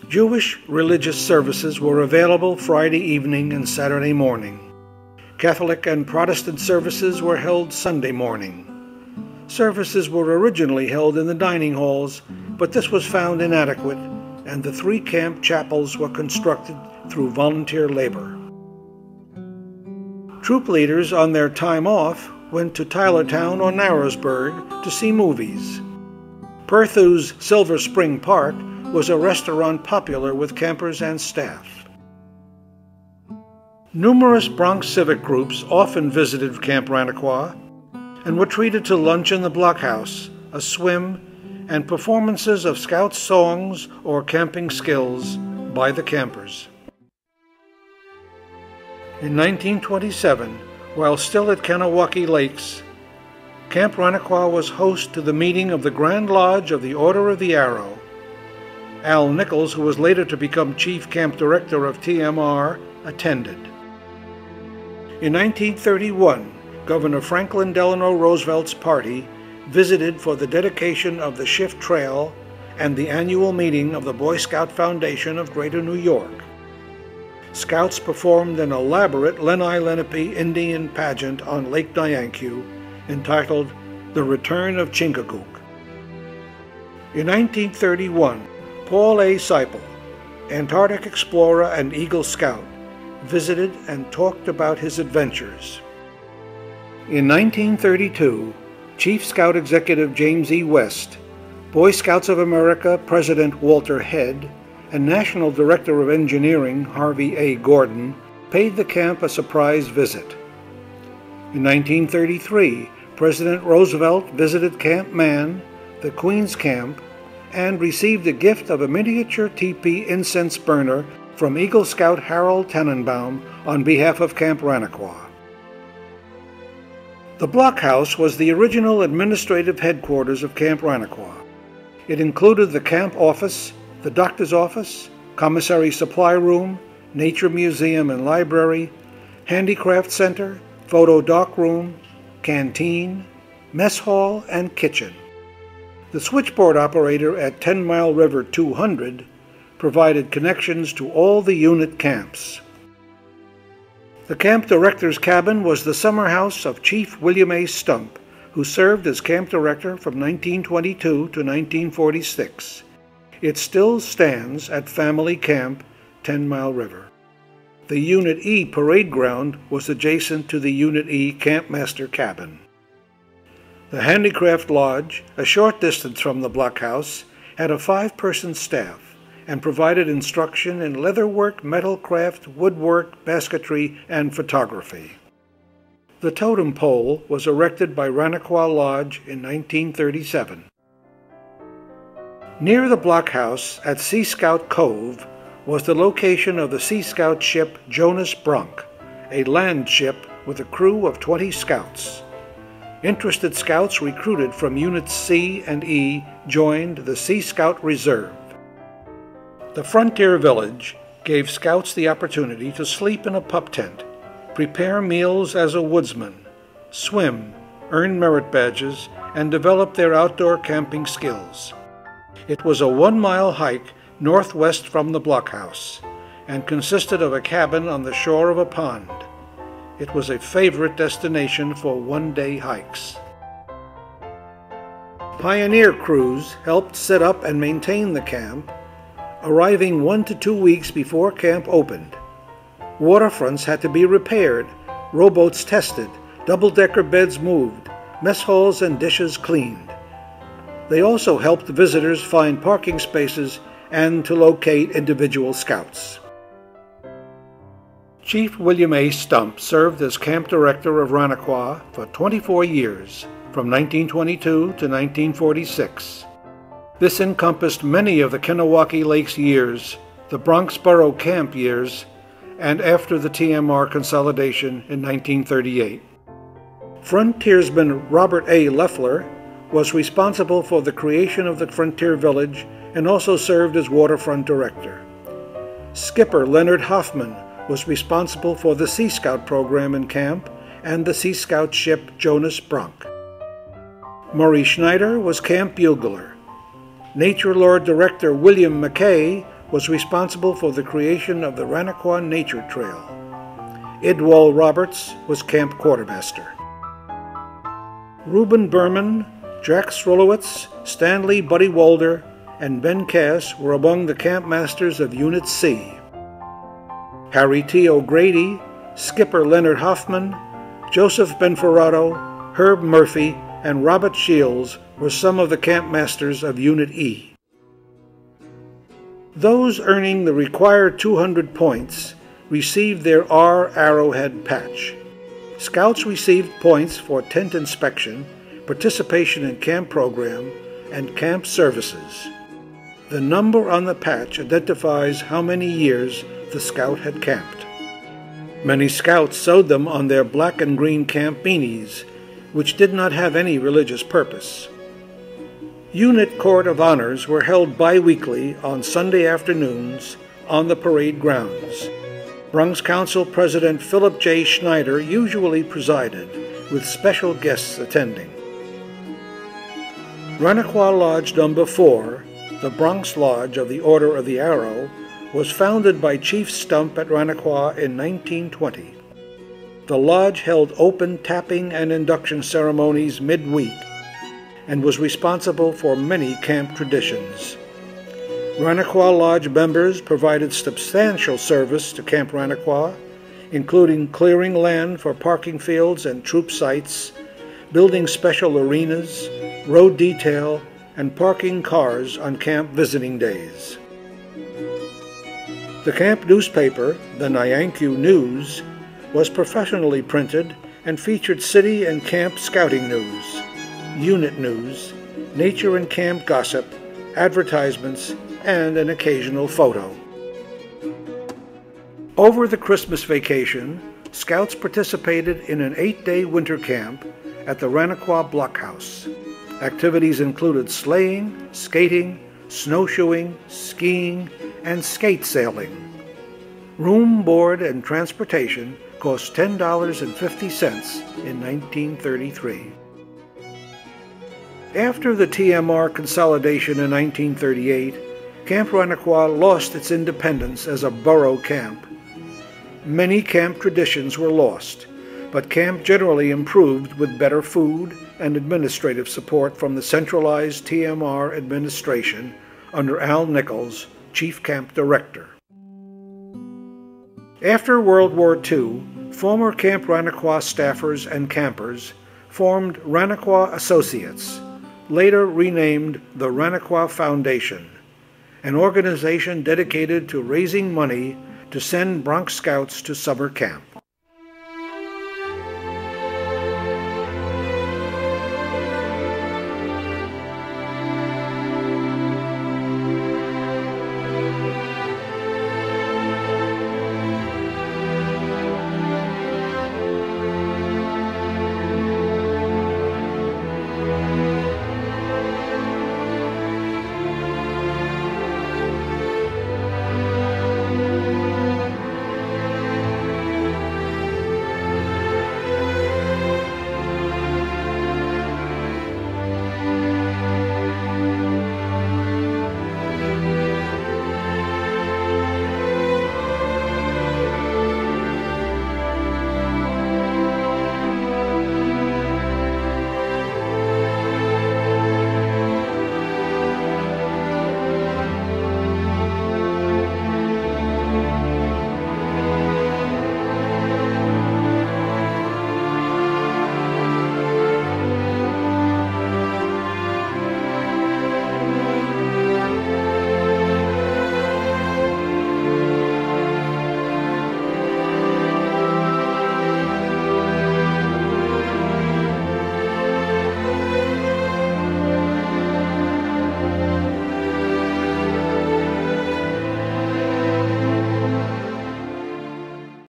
Jewish religious services were available Friday evening and Saturday morning. Catholic and Protestant services were held Sunday morning. Services were originally held in the dining halls, but this was found inadequate, and the 3 camp chapels were constructed through volunteer labor. Troop leaders on their time off went to Tylertown or Narrowsburg to see movies. Perthu's Silver Spring Park was a restaurant popular with campers and staff. Numerous Bronx civic groups often visited Camp Ranachqua and were treated to lunch in the blockhouse, a swim, and performances of Scout songs or camping skills by the campers. In 1927, while still at Kanohwahkee Lakes, Camp Ranachqua was host to the meeting of the Grand Lodge of the Order of the Arrow. Al Nichols, who was later to become Chief Camp Director of TMR, attended. In 1931, Governor Franklin Delano Roosevelt's party visited for the dedication of the Shift Trail and the annual meeting of the Boy Scout Foundation of Greater New York. Scouts performed an elaborate Lenni Lenape Indian pageant on Lake Diankhew entitled The Return of Chingagook. In 1931, Paul A. Seipel, Antarctic explorer and Eagle Scout, visited and talked about his adventures. In 1932, Chief Scout Executive James E. West, Boy Scouts of America President Walter Head, and National Director of Engineering Harvey A. Gordon paid the camp a surprise visit. In 1933, President Roosevelt visited Camp Mann, the Queen's Camp, and received a gift of a miniature teepee incense burner from Eagle Scout Harold Tannenbaum on behalf of Camp Ranachqua. The blockhouse was the original administrative headquarters of Camp Ranachqua. It included the camp office, the doctor's office, commissary supply room, nature museum and library, handicraft center, photo dock room, canteen, mess hall, and kitchen. The switchboard operator at 10 Mile River 200 provided connections to all the unit camps. The camp director's cabin was the summer house of Chief William A. Stump, who served as camp director from 1922 to 1946. It still stands at Family Camp, 10 Mile River. The Unit E parade ground was adjacent to the Unit E campmaster cabin. The Handicraft Lodge, a short distance from the blockhouse, had a 5-person staff and provided instruction in leatherwork, metalcraft, woodwork, basketry, and photography. The totem pole was erected by Ranachqua Lodge in 1937. Near the blockhouse at Sea Scout Cove was the location of the Sea Scout ship Jonas Bronk, a land ship with a crew of 20 scouts. Interested scouts recruited from Units C and E joined the Sea Scout Reserve. The frontier village gave scouts the opportunity to sleep in a pup tent, prepare meals as a woodsman, swim, earn merit badges, and develop their outdoor camping skills. It was a 1-mile hike northwest from the blockhouse and consisted of a cabin on the shore of a pond. It was a favorite destination for one-day hikes. Pioneer crews helped set up and maintain the camp, arriving 1 to 2 weeks before camp opened. Waterfronts had to be repaired, rowboats tested, double-decker beds moved, mess halls and dishes cleaned. They also helped visitors find parking spaces and to locate individual scouts. Chief William A. Stump served as camp director of Ranachqua for 24 years, from 1922 to 1946. This encompassed many of the Kanohwahkee Lakes years, the Bronxboro Camp years, and after the TMR consolidation in 1938. Frontiersman Robert A. Leffler was responsible for the creation of the frontier village and also served as waterfront director. Skipper Leonard Hoffman was responsible for the Sea Scout program in camp and the Sea Scout ship Jonas Bronk. Murray Schneider was camp bugler. Nature Lore Director William McKay was responsible for the creation of the Ranachqua Nature Trail. Idwal Roberts was camp quartermaster. Reuben Berman, Jack Srolowitz, Stanley Buddy Walder, and Ben Cass were among the camp masters of Unit C. Harry T. O'Grady, Skipper Leonard Hoffman, Joseph Benforado, Herb Murphy, and Robert Shields were some of the camp masters of Unit E. Those earning the required 200 points received their R Arrowhead patch. Scouts received points for tent inspection, participation in camp program, and camp services. The number on the patch identifies how many years the scout had camped. Many scouts sewed them on their black and green camp beanies, which did not have any religious purpose. Unit Court of Honors were held bi-weekly on Sunday afternoons on the parade grounds. Bronx Council President Philip J. Schneider usually presided, with special guests attending. Ranachqua Lodge No. 4, the Bronx Lodge of the Order of the Arrow, was founded by Chief Stump at Ranachqua in 1920. The lodge held open tapping and induction ceremonies midweek and was responsible for many camp traditions. Ranachqua Lodge members provided substantial service to Camp Ranachqua, including clearing land for parking fields and troop sites, building special arenas, road detail, and parking cars on camp visiting days. The camp newspaper, the Nyankw News, was professionally printed and featured city and camp scouting news, unit news, nature and camp gossip, advertisements, and an occasional photo. Over the Christmas vacation, scouts participated in an 8-day winter camp at the Ranachqua Blockhouse. Activities included sleighing, skating, snowshoeing, skiing, and skate sailing. Room, board, and transportation cost $10.50 in 1933. After the TMR consolidation in 1938, Camp Ranachqua lost its independence as a borough camp. Many camp traditions were lost, but camp generally improved with better food and administrative support from the centralized TMR administration under Al Nichols, Chief Camp Director. After World War II, former Camp Ranachqua staffers and campers formed Ranachqua Associates, later renamed the Ranachqua Foundation, an organization dedicated to raising money to send Bronx Scouts to summer camp.